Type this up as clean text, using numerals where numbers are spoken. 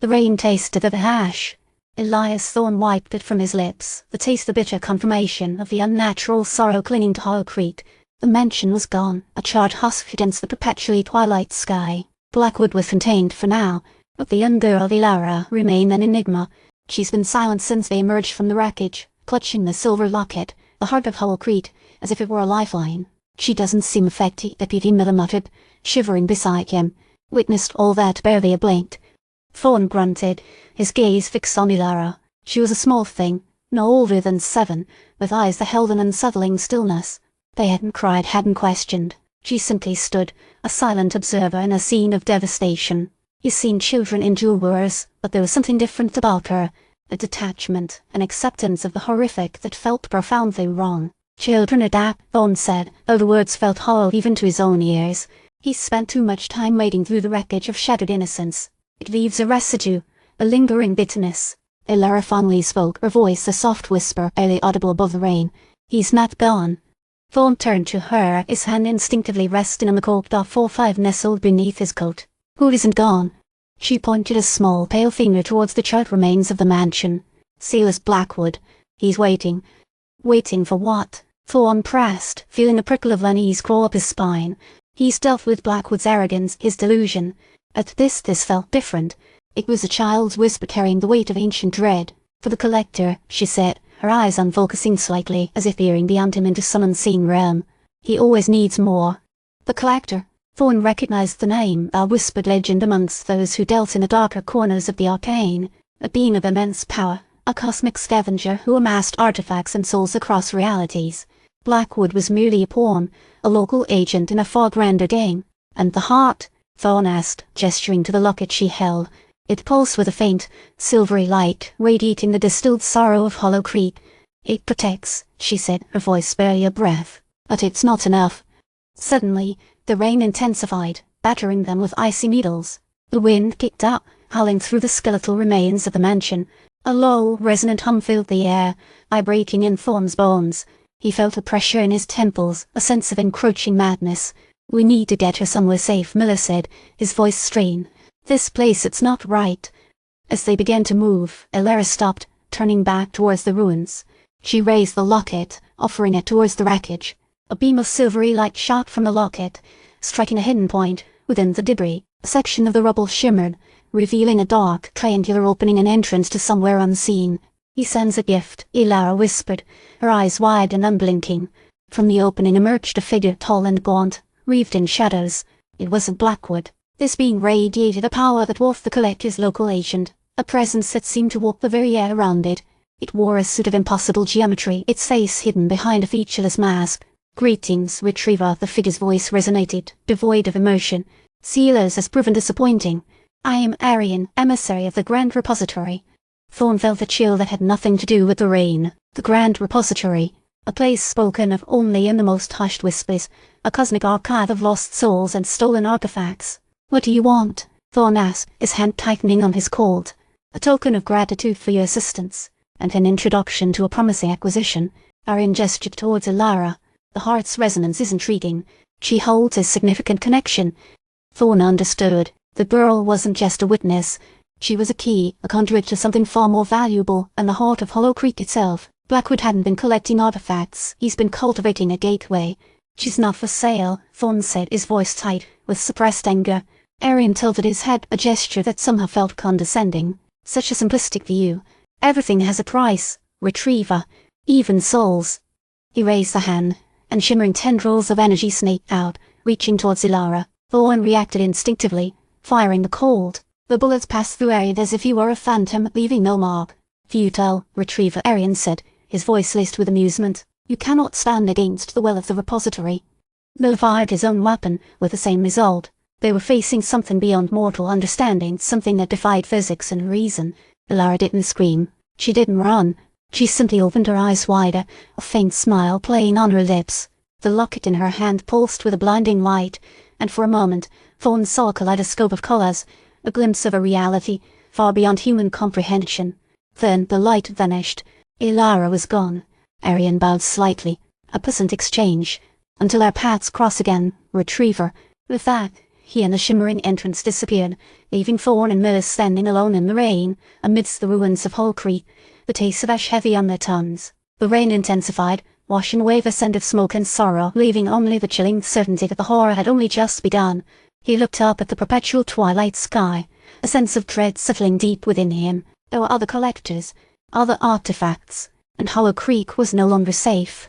The rain tasted of ash. Elias Thorne wiped it from his lips, the taste the bitter confirmation of the unnatural sorrow clinging to Hollow Creek. The mansion was gone, a charred husk against the perpetually twilight sky. Blackwood was contained for now, but the young girl Elara remained an enigma. She's been silent since they emerged from the wreckage, clutching the silver locket, the heart of Hollow Creek, as if it were a lifeline. She doesn't seem affected, Deputy Miller muttered, shivering beside him. Witnessed all that barely a blink. Thorne grunted, his gaze fixed on Elara. She was a small thing, no older than 7, with eyes that held an unsettling stillness. They hadn't cried, hadn't questioned. She simply stood, a silent observer in a scene of devastation. He's seen children endure worse, but there was something different about her. A detachment, an acceptance of the horrific that felt profoundly wrong. Children adapt, Thorne said, though the words felt hollow even to his own ears. He's spent too much time wading through the wreckage of shattered innocence. It leaves a residue, a lingering bitterness. Elara finally spoke, her voice a soft whisper, barely audible above the rain. He's not gone. Thorne turned to her, his hand instinctively resting on the corked-off 4-5 nestled beneath his coat. Who isn't gone? She pointed a small, pale finger towards the charred remains of the mansion. Silas Blackwood. He's waiting. Waiting for what? Thorne pressed, feeling a prickle of unease crawl up his spine. He's dealt with Blackwood's arrogance, his delusion. At this felt different. It was a child's whisper carrying the weight of ancient dread. For the collector, she said, her eyes unfocusing slightly, as if peering beyond him into some unseen realm. He always needs more. The collector. Thorne recognized the name, a whispered legend amongst those who dealt in the darker corners of the arcane. A being of immense power, a cosmic scavenger who amassed artifacts and souls across realities. Blackwood was merely a pawn, a local agent in a far grander game. And the heart? Thorne asked, gesturing to the locket she held. It pulsed with a faint, silvery light, radiating the distilled sorrow of Hollow Creek. It protects, she said, her voice barely a breath. But it's not enough. Suddenly, the rain intensified, battering them with icy needles. The wind kicked up, howling through the skeletal remains of the mansion. A low, resonant hum filled the air, vibrating in Thorne's bones. He felt a pressure in his temples, a sense of encroaching madness. We need to get her somewhere safe, Miller said, his voice strained. This place, it's not right. As they began to move, Elara stopped, turning back towards the ruins. She raised the locket, offering it towards the wreckage. A beam of silvery light shot from the locket, striking a hidden point within the debris. A section of the rubble shimmered, revealing a dark, triangular opening and entrance to somewhere unseen. He sends a gift, Elara whispered, her eyes wide and unblinking. From the opening emerged a figure tall and gaunt, wreathed in shadows. It wasn't Blackwood. This being radiated a power that dwarfed the collector's local agent, a presence that seemed to walk the very air around it. It wore a suit of impossible geometry, its face hidden behind a featureless mask. Greetings, Retriever, the figure's voice resonated, devoid of emotion. Silas has proven disappointing. I am Arion, emissary of the Grand Repository. Thorne felt a chill that had nothing to do with the rain. The Grand Repository. A place spoken of only in the most hushed whispers, a cosmic archive of lost souls and stolen artifacts. What do you want? Thorne asked, his hand tightening on his cord. A token of gratitude for your assistance, and an introduction to a promising acquisition. Arion gestured towards Elara. The heart's resonance is intriguing. She holds a significant connection. Thorne understood. The girl wasn't just a witness. She was a key, a conduit to something far more valuable, and the heart of Hollow Creek itself. Blackwood hadn't been collecting artifacts, he's been cultivating a gateway. She's not for sale, Thorne said, his voice tight, with suppressed anger. Arion tilted his head, a gesture that somehow felt condescending. Such a simplistic view. Everything has a price. Retriever. Even souls. He raised the hand, and shimmering tendrils of energy snaked out, reaching towards Elara. Thorne reacted instinctively, firing the cold. The bullets passed through Arion as if he were a phantom, leaving no mark. Futile, Retriever, Arion said, his voice laced with amusement. You cannot stand against the will of the repository. Miller fired his own weapon, with the same result. They were facing something beyond mortal understanding, something that defied physics and reason. Elara didn't scream. She didn't run. She simply opened her eyes wider, a faint smile playing on her lips. The locket in her hand pulsed with a blinding light, and for a moment Thorne saw a kaleidoscope of colors, a glimpse of a reality far beyond human comprehension. Then the light vanished. Elara was gone. Arion bowed slightly. A pleasant exchange. Until our paths cross again, Retriever. With that, he and the shimmering entrance disappeared, leaving Thorne and Miller standing alone in the rain, amidst the ruins of Hall Creek, the taste of ash heavy on their tongues. The rain intensified, washing away the scent of smoke and sorrow, leaving only the chilling certainty that the horror had only just begun. He looked up at the perpetual twilight sky, a sense of dread settling deep within him. There were other collectors, other artifacts, and Hollow Creek was no longer safe.